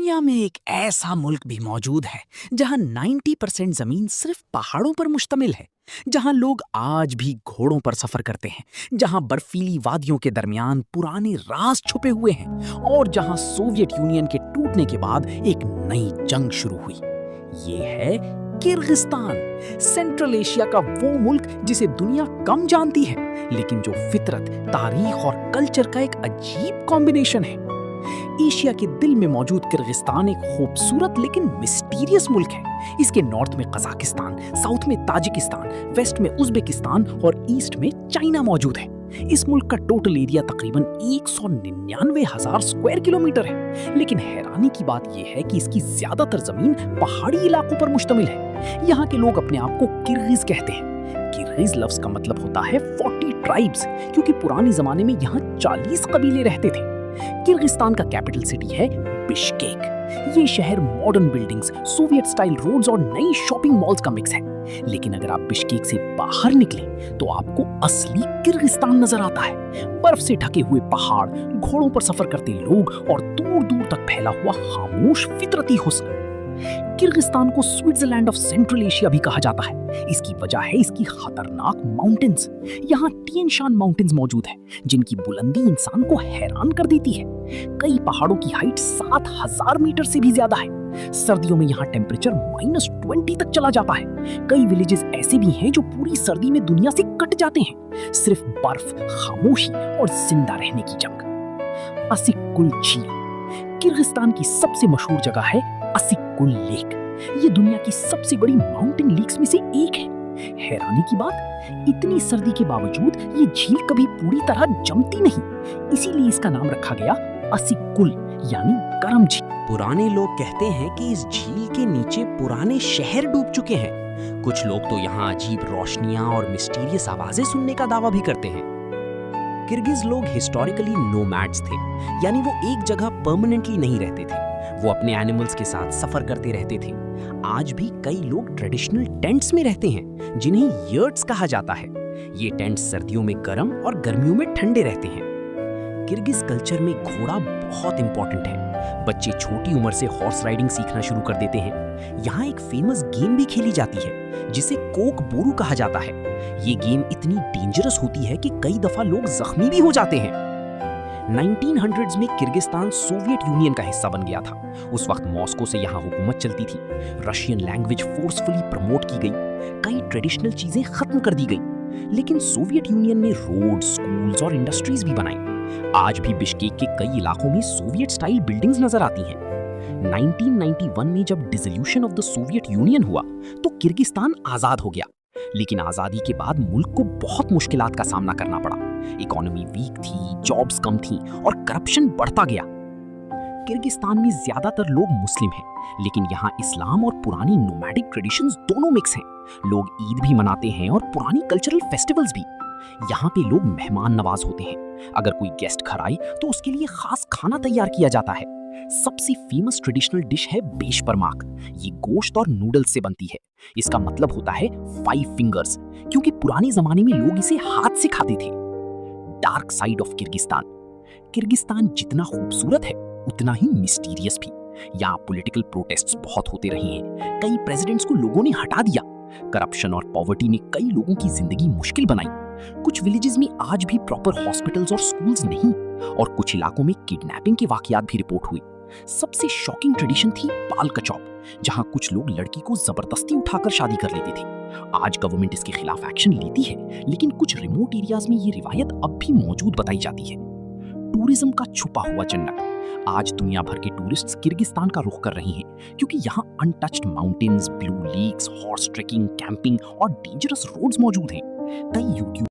दुनिया में एक ऐसा मुल्क भी मौजूद है जहां 90% जमीन सिर्फ पहाड़ों पर मुश्तमिल है, जहां लोग आज भी घोड़ों पर सफर करते हैं, जहां बर्फीली वादियों के दरमियान पुराने राज छुपे हुए हैं और जहां सोवियत यूनियन के टूटने के बाद एक नई जंग शुरू हुई। ये है किर्गिस्तान, सेंट्रल एशिया का वो मुल्क जिसे दुनिया कम जानती है, लेकिन जो फितरत, तारीख और कल्चर का एक अजीब कॉम्बिनेशन है। एशिया के दिल में मौजूद किर्गिस्तान एक खूबसूरत लेकिन मिस्टीरियस मुल्क है। इसके नॉर्थ में कजाकिस्तान, साउथ में ताजिकिस्तान, वेस्ट में उज्बेकिस्तान और ईस्ट में चाइना मौजूद है। इस मुल्क का टोटल एरिया तकरीबन 199,000 स्क्वायर किलोमीटर है, लेकिन हैरानी की बात यह है कि इसकी ज्यादातर जमीन पहाड़ी इलाकों पर मुश्तमिल है। यहाँ के लोग अपने आप को किर्गिज कहते हैं। किर्गिज लफ्ज का मतलब होता है 40 ट्राइब्स, क्योंकि पुराने जमाने में यहाँ 40 कबीले रहते थे। किर्गिस्तान का कैपिटल सिटी है बिश्केक। ये शहर modern buildings, Soviet style roads और नई शॉपिंग मॉल्स का मिक्स है। लेकिन अगर आप बिश्केक से बाहर निकलें तो आपको असली किर्गिस्तान नजर आता है। बर्फ से ढके हुए पहाड़, घोड़ों पर सफर करते लोग और दूर दूर तक फैला हुआ खामोश फितरती हुस्न। किर्गिस्तान को स्विट्जरलैंड ऑफ सेंट्रल एशिया भी कहा जाता है। इसकी वजह है इसकी खतरनाक माउंटेन्स। यहाँ तिएन शान माउंटेन्स मौजूद है, जिनकी बुलंदी इंसान को हैरान कर देती है। कई पहाड़ों की हाइट 7,000 मीटर से भी ज्यादा है। सर्दियों में यहाँ टेम्परेचर -20 तक चला जाता है। कई विलेजेस ऐसे भी हैं जो पूरी सर्दी में दुनिया से कट जाते हैं। सिर्फ बर्फ, खामोशी और जिंदा रहने की जंग। असिकुल झील किर्गिस्तान की सबसे मशहूर जगह है। असिकुल लेक ये दुनिया की सबसे बड़ी माउंटेन लेक्स में से एक है। हैरानी की बात, इतनी सर्दी के बावजूद ये झील कभी पूरी तरह जमती नहीं, इसीलिए इसका नाम रखा गया असिकुल, यानी गर्म झील। पुराने लोग कहते हैं कि इस झील के नीचे पुराने शहर डूब चुके हैं। कुछ लोग तो यहाँ अजीब रोशनियां और मिस्टीरियस आवाजें सुनने का दावा भी करते हैं। किर्गिज लोग हिस्टोरिकली नोमैड्स थे, यानी वो एक जगह परमानेंटली नहीं रहते थे। वो अपने एनिमल्स के साथ सफर करते रहते थे। आज भी कई लोग ट्रेडिशनल टेंट्स में रहते हैं, जिन्हें यर्ट्स कहा जाता है। ये टेंट्स सर्दियों में गर्म और गर्मियों में ठंडे रहते हैं। किर्गिज कल्चर में घोड़ा बहुत इंपॉर्टेंट है। बच्चे छोटी उम्र से हॉर्स राइडिंग सीखना शुरू कर देते हैं। यहाँ एक फेमस गेम भी खेली जाती है, जिसे कोक बोरू कहा जाता है। ये गेम इतनी डेंजरस होती है कि कई दफा लोग जख्मी भी हो जाते हैं। 1900s में किर्गिस्तान सोवियत यूनियन का हिस्सा बन गया था। उस वक्त मॉस्को से यहाँ हुकूमत चलती थी। रशियन लैंग्वेज फोर्सफुली प्रमोट की गई, कई ट्रेडिशनल चीजें खत्म कर दी गई। लेकिन सोवियत यूनियन ने रोड, स्कूल्स और इंडस्ट्रीज भी बनाई। आज भी बिश्केक के कई इलाकों में सोवियत स्टाइल बिल्डिंग्स नजर आती हैं। 1991 में जब dissolution of the Soviet union हुआ तो किर्गिस्तान आजाद हो गया। लेकिन आजादी के बाद मुल्क को बहुत मुश्किलात का सामना करना पड़ा। इकोनॉमी वीक थी, जॉब्स कम थी और करप्शन बढ़ता गया। किर्गिस्तान में ज्यादातर लोग मुस्लिम हैं, लेकिन यहाँ इस्लाम और पुरानी नोमैडिक ट्रेडिशंस दोनों मिक्स हैं। लोग ईद भी मनाते हैं और पुरानी कल्चरल फेस्टिवल्स भी। यहाँ पे लोग मेहमान नवाज होते हैं। अगर कोई गेस्ट घर आए तो उसके लिए खास खाना तैयार किया जाता है। सबसे फेमस ट्रेडिशनल डिश है बेशपरमाक। ये गोश्त और नूडल्स से बनती है। इसका मतलब होता है 5 फिंगर्स, क्योंकि पुराने जमाने में लोग इसे हाथ से खाते थे। Dark side of Kyrgyzstan. Kyrgyzstan जितना खूबसूरत है उतना ही मिस्टीरियस भी। यहाँ पॉलिटिकल प्रोटेस्ट्स बहुत होते रहे हैं। कई प्रेसिडेंट्स को लोगों ने हटा दिया। करप्शन और पॉवर्टी ने कई लोगों की जिंदगी मुश्किल बनाई। कुछ विलेजेस में आज भी प्रॉपर हॉस्पिटल्स और स्कूल्स नहीं, और कुछ इलाकों में किडनैपिंग के वाकयात भी रिपोर्ट हुई। सबसे शॉकिंग ट्रेडिशन थी बाल कचौप, जहां कुछ लोग लड़की को जबरदस्ती उठाकर शादी कर लेते थे। आज गवर्नमेंट इसके खिलाफ एक्शन लेती है, लेकिन कुछ रिमोट एरियाज में ये रिवायत अब भी मौजूद बताई जाती है। टूरिज्म का छुपा हुआ जन्नत। आज दुनिया भर के टूरिस्ट्स किर्गिस्तान का रुख कर रहे हैं, क्योंकि यहाँ untouched mountains, blue lakes, horse trekking, camping और डेंजरस रोड्स मौजूद हैं। कई यूट्यूब